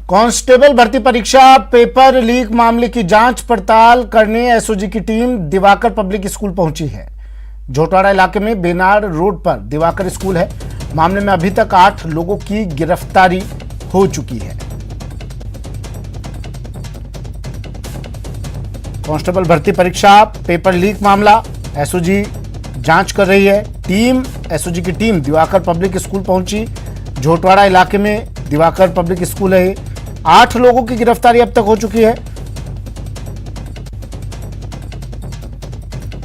Constable भर्ती परीक्षा paper leak मामले की जांच पड़ताल करने एसओजी की टीम दिवाकर पब्लिक स्कूल पहुंची है। झोटवाड़ा इलाके में बेनाड रोड पर दिवाकर स्कूल है। मामले में अभी तक 8 लोगों की गिरफ्तारी हो चुकी है। कांस्टेबल भर्ती परीक्षा पेपर लीक मामला एसओजी जांच कर रही है। एसओजी की टीम दिवाकर पब्लिक स्कूल पहुंची। झोटवाड़ा इलाके में दिवाकर पब्लिक स्कूल है। 8 लोगों की गिरफ्तारी अब तक हो चुकी है।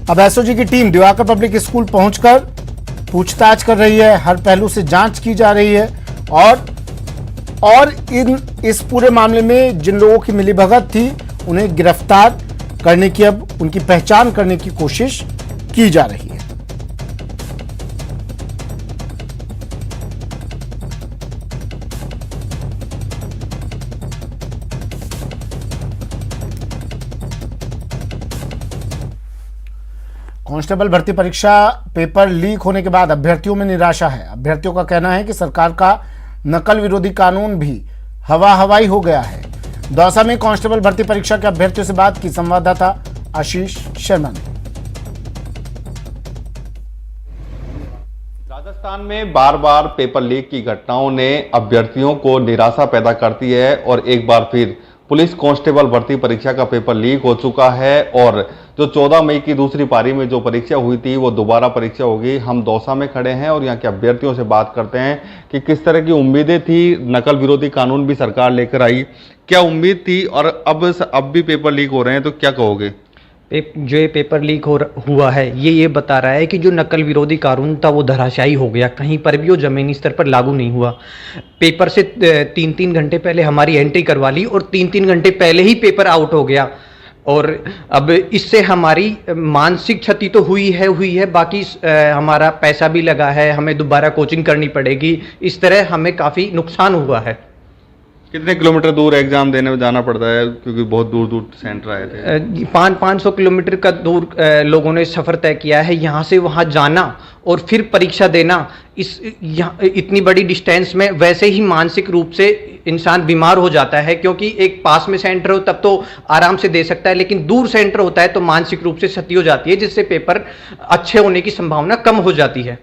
अब एसओजी की टीम दिवाकर पब्लिक स्कूल पहुंचकर पूछताछ कर रही है। हर पहलू से जांच की जा रही है और इस पूरे मामले में जिन लोगों की मिलीभगत थी उन्हें गिरफ्तार करने की, अब उनकी पहचान करने की कोशिश की जा रही है। कांस्टेबल भर्ती परीक्षा पेपर लीक होने के बाद अभ्यर्थियों में निराशा है। अभ्यर्थियों का कहना है कि सरकार का नकल विरोधी कानून भी हवाई हो गया है। दौसा में कांस्टेबल भर्ती परीक्षा के अभ्यर्थियों से बात की संवाददाता आशीष शर्मा ने। राजस्थान में बार बार पेपर लीक की घटनाओं ने अभ्यर्थियों को निराशा पैदा करती है और एक बार फिर पुलिस कांस्टेबल भर्ती परीक्षा का पेपर लीक हो चुका है और जो 14 मई की दूसरी पारी में जो परीक्षा हुई थी वो दोबारा परीक्षा होगी। हम दौसा में खड़े हैं और यहाँ के अभ्यर्थियों से बात करते हैं कि किस तरह की उम्मीदें थी। नकल विरोधी कानून भी सरकार लेकर आई, क्या उम्मीद थी और अब भी पेपर लीक हो रहे हैं तो क्या कहोगे? जो ये पेपर लीक हुआ है ये बता रहा है कि जो नकल विरोधी कानून था वो धराशायी हो गया, कहीं पर भी वो जमीनी स्तर पर लागू नहीं हुआ। पेपर से 3-3 घंटे पहले हमारी एंट्री करवा ली और 3-3 घंटे पहले ही पेपर आउट हो गया और अब इससे हमारी मानसिक क्षति तो हुई है, बाकी हमारा पैसा भी लगा है, हमें दोबारा कोचिंग करनी पड़ेगी। इस तरह हमें काफ़ी नुकसान हुआ है। कितने किलोमीटर दूर एग्जाम देने में जाना पड़ता है, क्योंकि बहुत दूर दूर सेंटर आए थे? 500 किलोमीटर का दूर लोगों ने सफ़र तय किया है। यहाँ से वहाँ जाना और फिर परीक्षा देना, इतनी बड़ी डिस्टेंस में वैसे ही मानसिक रूप से इंसान बीमार हो जाता है, क्योंकि एक पास में सेंटर हो तब तो आराम से दे सकता है, लेकिन दूर सेंटर होता है तो मानसिक रूप से क्षति हो जाती है, जिससे पेपर अच्छे होने की संभावना कम हो जाती है।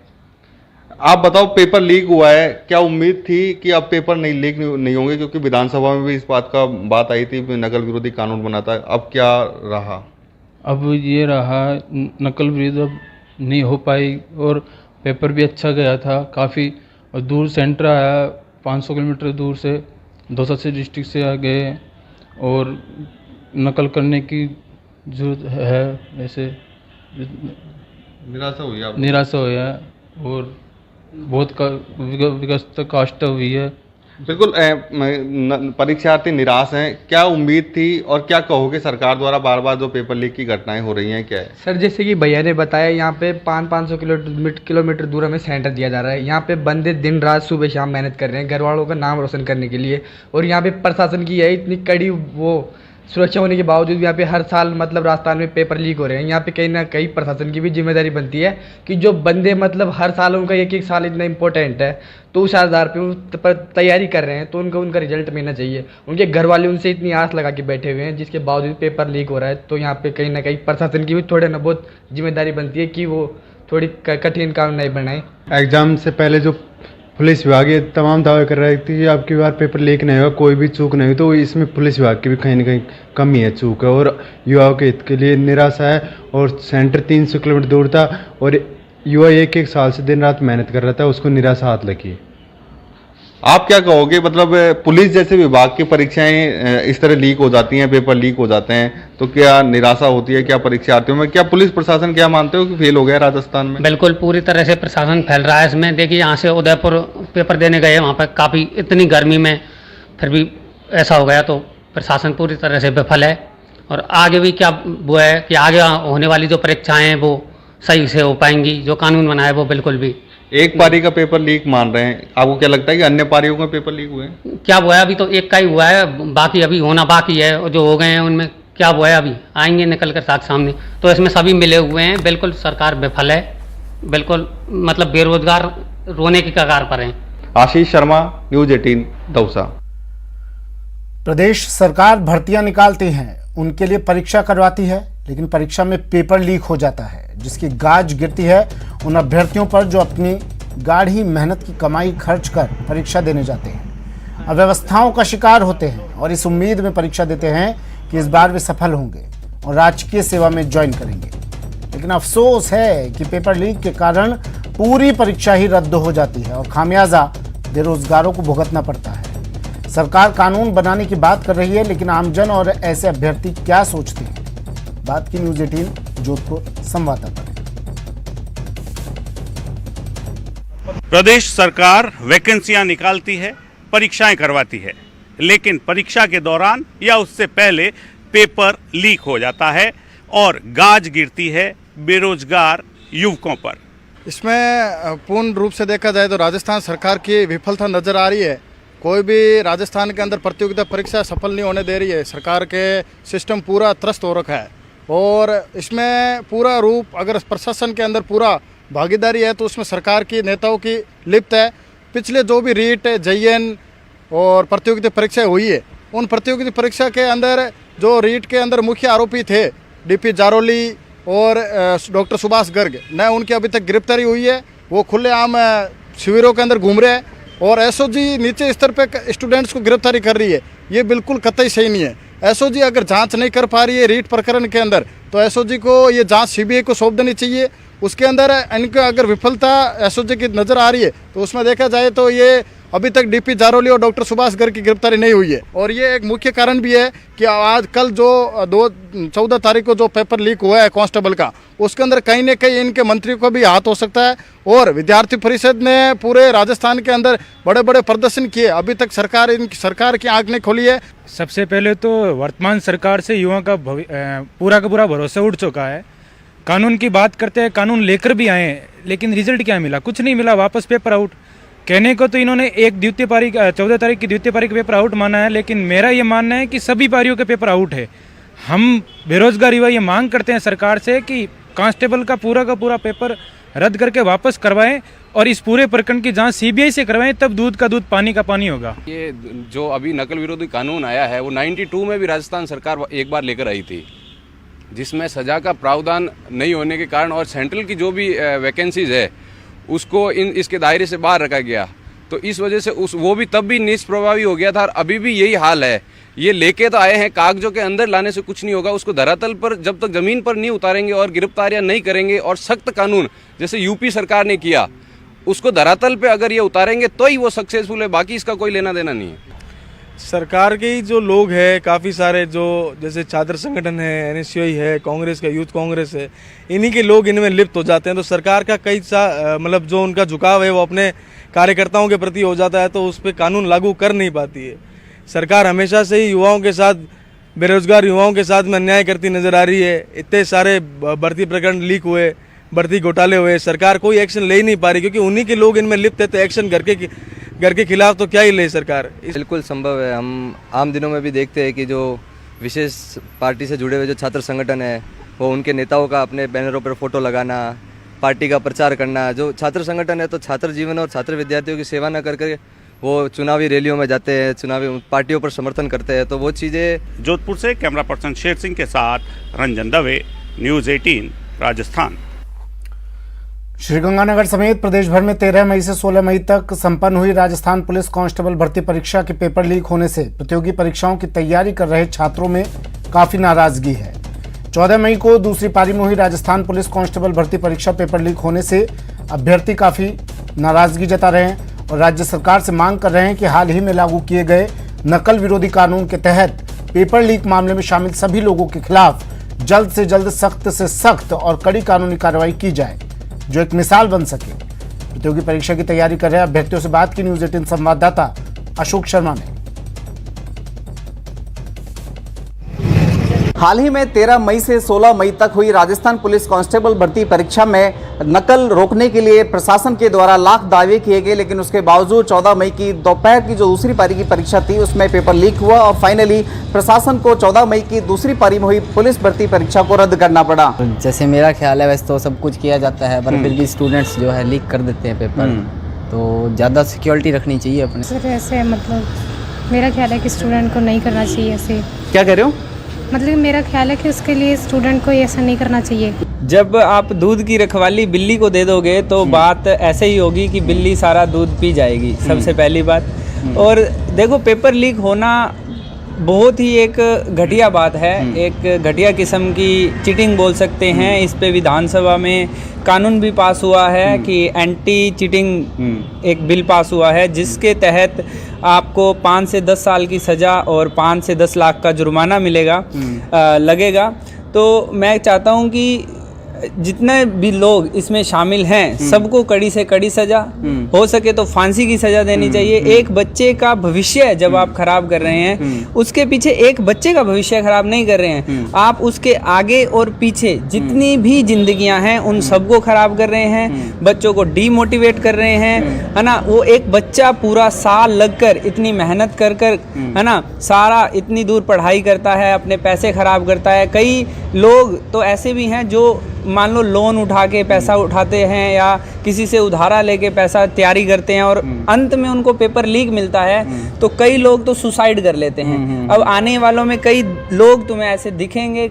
आप बताओ, पेपर लीक हुआ है, क्या उम्मीद थी कि अब पेपर लीक नहीं होंगे? क्योंकि विधानसभा में भी इस बात आई थी, नकल विरोधी कानून बनाता है। अब क्या रहा? अब ये रहा, नकल विरोधी अब नहीं हो पाई और पेपर भी अच्छा गया था काफ़ी। और दूर सेंटर आया, 500 किलोमीटर दूर से दौसा से डिस्ट्रिक्ट से आ गए और नकल करने की जरूरत है। ऐसे निराशा हुई है और बहुत विगस्त कास्ट हुई है। बिल्कुल, परीक्षार्थी निराश हैं। क्या उम्मीद थी और क्या कहोगे सरकार द्वारा बार बार जो पेपर लीक की घटनाएं हो रही हैं, क्या है? सर, जैसे कि भैया ने बताया, यहाँ पे 500 किलोमीटर दूर हमें सेंटर दिया जा रहा है। यहाँ पे बंदे दिन रात सुबह शाम मेहनत कर रहे हैं घर वालों का नाम रोशन करने के लिए, और यहाँ पे प्रशासन की है इतनी कड़ी वो सुरक्षा होने के बावजूद भी यहाँ पे हर साल मतलब राजस्थान में पेपर लीक हो रहे हैं। यहाँ पे कहीं ना कहीं प्रशासन की भी जिम्मेदारी बनती है कि जो बंदे मतलब हर साल उनका एक साल इतना इंपॉर्टेंट है तो उस आधार पर तैयारी कर रहे हैं तो उनका रिजल्ट मिलना चाहिए। उनके घर वाले उनसे इतनी आस लगा के बैठे हुए हैं, जिसके बावजूद पेपर लीक हो रहा है। तो यहाँ पे कहीं ना कहीं प्रशासन की भी थोड़े ना बहुत जिम्मेदारी बनती है कि वो थोड़ी कठिन कानून नहीं बनाए। एग्ज़ाम से पहले जो पुलिस विभाग ये तमाम दावे कर रही थी कि आपकी बार पेपर लीक नहीं होगा, कोई भी चूक नहीं हुई, तो इसमें पुलिस विभाग की भी कहीं ना कहीं कमी है, चूक है और युवाओं के हित के लिए निराशा है। और सेंटर 300 किलोमीटर दूर था और युवा एक साल से दिन रात मेहनत कर रहा था, उसको निराशा हाथ लगी। आप क्या कहोगे? मतलब पुलिस जैसे विभाग की परीक्षाएं इस तरह लीक हो जाती हैं, पेपर लीक हो जाते हैं, तो क्या निराशा होती है क्या परीक्षार्थियों में? क्या पुलिस प्रशासन, क्या मानते हो कि फेल हो गया राजस्थान में? बिल्कुल पूरी तरह से प्रशासन फैल रहा है इसमें। देखिए, यहाँ से उदयपुर पेपर देने गए, वहाँ पर काफ़ी इतनी गर्मी में फिर भी ऐसा हो गया, तो प्रशासन पूरी तरह से विफल है। और आगे भी क्या वो है कि आगे होने वाली जो परीक्षाएँ हैं वो सही से हो पाएंगी। जो कानून बना है वो बिल्कुल भी। एक पारी का पेपर लीक मान रहे हैं, आपको क्या लगता है कि अन्य पारियों का पेपर लीक हुए हैं? क्या हुआ है? अभी तो एक का ही हुआ है, बाकी अभी होना बाकी है। और जो हो गए हैं उनमें क्या हुआ है अभी आएंगे निकल कर साथ सामने। तो इसमें सभी मिले हुए हैं। बिल्कुल सरकार विफल है, बिल्कुल मतलब बेरोजगार रोने की कगार पर हैं। आशीष शर्मा, न्यूज़ 18 दौसा। प्रदेश सरकार भर्तियां निकालती हैं, उनके लिए परीक्षा करवाती है, लेकिन परीक्षा में पेपर लीक हो जाता है, जिसकी गाज गिरती है उन अभ्यर्थियों पर जो अपनी गाढ़ी मेहनत की कमाई खर्च कर परीक्षा देने जाते हैं, अव्यवस्थाओं का शिकार होते हैं और इस उम्मीद में परीक्षा देते हैं कि इस बार वे सफल होंगे और राजकीय सेवा में ज्वाइन करेंगे। लेकिन अफसोस है कि पेपर लीक के कारण पूरी परीक्षा ही रद्द हो जाती है और खामियाजा बेरोजगारों को भुगतना पड़ता है। सरकार कानून बनाने की बात कर रही है, लेकिन आमजन और ऐसे अभ्यर्थी क्या सोचते हैं, बात की न्यूज़ 18 जोधपुर संवाददाता ने। प्रदेश सरकार वैकेंसियां निकालती है, परीक्षाएं करवाती है, लेकिन परीक्षा के दौरान या उससे पहले पेपर लीक हो जाता है और गाज गिरती है बेरोजगार युवकों पर। इसमें पूर्ण रूप से देखा जाए तो राजस्थान सरकार की विफलता नजर आ रही है। कोई भी राजस्थान के अंदर प्रतियोगिता परीक्षा सफल नहीं होने दे रही है। सरकार के सिस्टम पूरा त्रस्त हो रखा है और इसमें पूरा रूप अगर प्रशासन के अंदर पूरा भागीदारी है तो उसमें सरकार की नेताओं की लिप्त है। पिछले जो भी रीट JN और प्रतियोगिता परीक्षा हुई है, उन प्रतियोगिता परीक्षा के अंदर जो रीट के अंदर मुख्य आरोपी थे DP जारोली और डॉक्टर सुभाष गर्ग, न उनकी अभी तक गिरफ्तारी हुई है। वो खुलेआम शिविरों के अंदर घूम रहे हैं और SOG नीचे स्तर पे स्टूडेंट्स को गिरफ्तारी कर रही है। ये बिल्कुल कतई सही नहीं है। SOG अगर जांच नहीं कर पा रही है रीट प्रकरण के अंदर तो SOG को ये जांच CBI को सौंप देनी चाहिए। उसके अंदर इनका अगर विफलता SOG की नज़र आ रही है तो उसमें देखा जाए तो ये अभी तक DP जारोली और डॉक्टर सुभाष गर्ग की गिरफ्तारी नहीं हुई है। और ये एक मुख्य कारण भी है कि आज कल जो 14 तारीख को जो पेपर लीक हुआ है कांस्टेबल का, उसके अंदर कहीं न कहीं इनके मंत्रियों को भी हाथ हो सकता है। और विद्यार्थी परिषद ने पूरे राजस्थान के अंदर बड़े बड़े प्रदर्शन किए, अभी तक सरकार की आंख नहीं खोली है। सबसे पहले तो वर्तमान सरकार से युवाओं का पूरा का पूरा भरोसा उठ चुका है। कानून की बात करते हैं, कानून लेकर भी आए, लेकिन रिजल्ट क्या मिला? कुछ नहीं मिला, वापस पेपर आउट। कहने को तो इन्होंने 14 तारीख की द्वितीय पारी का पेपर आउट माना है, लेकिन मेरा ये मानना है कि सभी पारियों के पेपर आउट है। हम बेरोजगार युवा ये मांग करते हैं सरकार से कि कांस्टेबल का पूरा पेपर रद्द करके वापस करवाएं और इस पूरे प्रकरण की जांच CBI से करवाएं, तब दूध का दूध पानी का पानी होगा। ये जो अभी नकल विरोधी कानून आया है वो 92 में भी राजस्थान सरकार एक बार लेकर आई थी, जिसमें सजा का प्रावधान नहीं होने के कारण और सेंट्रल की जो भी वैकेंसीज है उसको इसके दायरे से बाहर रखा गया। तो इस वजह से वो भी तब भी निष्प्रभावी हो गया था और अभी भी यही हाल है। ये लेके तो आए हैं, कागजों के अंदर लाने से कुछ नहीं होगा। उसको धरातल पर जब तक जमीन पर नहीं उतारेंगे और गिरफ्तारियां नहीं करेंगे और सख्त कानून जैसे यूपी सरकार ने किया उसको धरातल पे अगर ये उतारेंगे तो ही वो सक्सेसफुल है, बाकी इसका कोई लेना देना नहीं है। सरकार के ही जो लोग हैं काफ़ी सारे, जो जैसे छात्र संगठन है, NSUI है, कांग्रेस का यूथ कांग्रेस है, इन्हीं के लोग इनमें लिप्त हो जाते हैं। तो सरकार का कई मतलब जो उनका झुकाव है वो अपने कार्यकर्ताओं के प्रति हो जाता है, तो उस पर कानून लागू कर नहीं पाती है। सरकार हमेशा से ही युवाओं के साथ, बेरोजगार युवाओं के साथ में अन्याय करती नजर आ रही है। इतने सारे भर्ती प्रकरण लीक हुए, भर्ती घोटाले हुए, सरकार कोई एक्शन ले ही नहीं पा रही क्योंकि उन्हीं के लोग इनमें लिप्त है। तो एक्शन घर के खिलाफ तो क्या ही ले सरकार। बिल्कुल संभव है। हम आम दिनों में भी देखते हैं कि जो विशेष पार्टी से जुड़े हुए जो छात्र संगठन है वो उनके नेताओं का अपने बैनरों पर फोटो लगाना, पार्टी का प्रचार करना। जो छात्र संगठन है तो छात्र जीवन और छात्र विद्यार्थियों की सेवा न करके वो चुनावी रैलियों में जाते हैं, चुनावी पार्टियों पर समर्थन करते हैं। तो वो चीज़ें। जोधपुर से कैमरा पर्सन शेर सिंह के साथ रंजन दवे, न्यूज़ 18 राजस्थान। श्रीगंगानगर समेत प्रदेश भर में 13 मई से 16 मई तक संपन्न हुई राजस्थान पुलिस कांस्टेबल भर्ती परीक्षा के पेपर लीक होने से प्रतियोगी परीक्षाओं की तैयारी कर रहे छात्रों में काफी नाराजगी है। 14 मई को दूसरी पारी में हुई राजस्थान पुलिस कांस्टेबल भर्ती परीक्षा पेपर लीक होने से अभ्यर्थी काफी नाराजगी जता रहे हैं और राज्य सरकार से मांग कर रहे हैं कि हाल ही में लागू किए गए नकल विरोधी कानून के तहत पेपर लीक मामले में शामिल सभी लोगों के खिलाफ जल्द से जल्द सख्त से सख्त और कड़ी कानूनी कार्रवाई की जाए, जो एक मिसाल बन सके। प्रतियोगी परीक्षा की तैयारी कर रहे अभ्यर्थियों से बात की न्यूज़ 18 संवाददाता अशोक शर्मा ने। हाल ही में 13 मई से 16 मई तक हुई राजस्थान पुलिस कांस्टेबल भर्ती परीक्षा में नकल रोकने के लिए प्रशासन के द्वारा लाख दावे किए गए, लेकिन उसके बावजूद 14 मई की दोपहर की जो दूसरी पारी की परीक्षा थी उसमें पेपर लीक हुआ और फाइनली प्रशासन को 14 मई की दूसरी पारी में हुई पुलिस भर्ती परीक्षा को रद्द करना पड़ा। जैसे मेरा ख्याल है वैसे तो सब कुछ किया जाता है, पर फिर भी स्टूडेंट्स जो है लीक कर देते हैं पेपर, तो ज़्यादा सिक्योरिटी रखनी चाहिए अपने। सर ऐसे मतलब मेरा ख्याल है कि स्टूडेंट को नहीं करना चाहिए ऐसे। क्या कह रहे हो? मतलब मेरा ख्याल है कि उसके लिए स्टूडेंट को ऐसा नहीं करना चाहिए। जब आप दूध की रखवाली बिल्ली को दे दोगे तो बात ऐसे ही होगी कि बिल्ली सारा दूध पी जाएगी, सबसे पहली बात। और देखो, पेपर लीक होना बहुत ही एक घटिया बात है, एक घटिया किस्म की चीटिंग बोल सकते हैं। इस पे विधानसभा में कानून भी पास हुआ है कि एंटी चीटिंग एक बिल पास हुआ है, जिसके तहत आपको 5 से 10 साल की सज़ा और 5 से 10 लाख का जुर्माना मिलेगा लगेगा। तो मैं चाहता हूं कि जितने भी लोग इसमें शामिल हैं सबको कड़ी से कड़ी सजा, हो सके तो फांसी की सजा देनी चाहिए। एक बच्चे का भविष्य जब आप खराब कर रहे हैं, उसके पीछे एक बच्चे का भविष्य खराब नहीं कर रहे हैं आप, उसके आगे और पीछे जितनी भी जिंदगियां हैं उन सबको खराब कर रहे हैं, बच्चों को डीमोटिवेट कर रहे हैं, है ना। वो एक बच्चा पूरा साल लगकर इतनी मेहनत कर है ना, सारा इतनी दूर पढ़ाई करता है, अपने पैसे खराब करता है। कई लोग तो ऐसे भी हैं जो मान लो लोन उठा के पैसा उठाते हैं या किसी से उधारा लेके पैसा तैयारी करते हैं और अंत में उनको पेपर लीक मिलता है तो कई लोग तो सुसाइड कर लेते हैं। अब आने वालों में कई लोग तुम्हें ऐसे दिखेंगे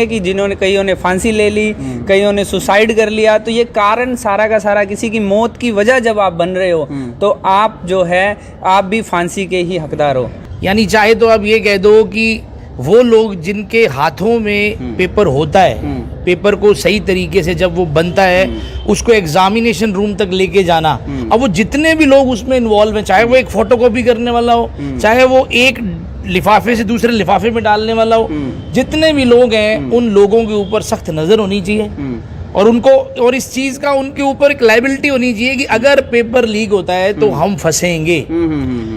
कि जिन्होंने कईयों ने फांसी ले ली, कईयों ने सुसाइड कर लिया। तो ये कारण सारा का सारा किसी की मौत की वजह जब आप बन रहे हो तो आप जो है आप भी फांसी के ही हकदार हो। यानी चाहे तो आप ये कह दो कि वो लोग जिनके हाथों में पेपर होता है, पेपर को सही तरीके से जब वो बनता है उसको एग्जामिनेशन रूम तक लेके जाना, अब वो जितने भी लोग उसमें इन्वॉल्व हैं, चाहे वो एक फोटोकॉपी करने वाला हो, चाहे वो एक लिफाफे से दूसरे लिफाफे में डालने वाला हो, जितने भी लोग हैं उन लोगों के ऊपर सख्त नज़र होनी चाहिए और उनको और इस चीज़ का उनके ऊपर एक लायबिलिटी होनी चाहिए कि अगर पेपर लीक होता है तो हम फंसेंगे।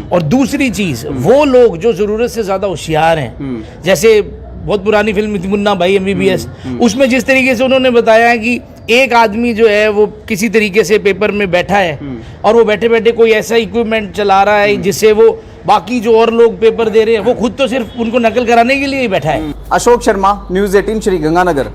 और दूसरी चीज़, वो लोग जो ज़रूरत से ज़्यादा होशियार हैं, जैसे बहुत पुरानी फिल्म थी मुन्ना भाई MBBS, उसमें जिस तरीके से उन्होंने बताया है कि एक आदमी जो है वो किसी तरीके से पेपर में बैठा है और वो बैठे बैठे कोई ऐसा इक्विपमेंट चला रहा है जिससे वो बाकी जो और लोग पेपर दे रहे हैं वो खुद तो सिर्फ उनको नकल कराने के लिए ही बैठा है। अशोक शर्मा, न्यूज़ 18 श्री गंगानगर।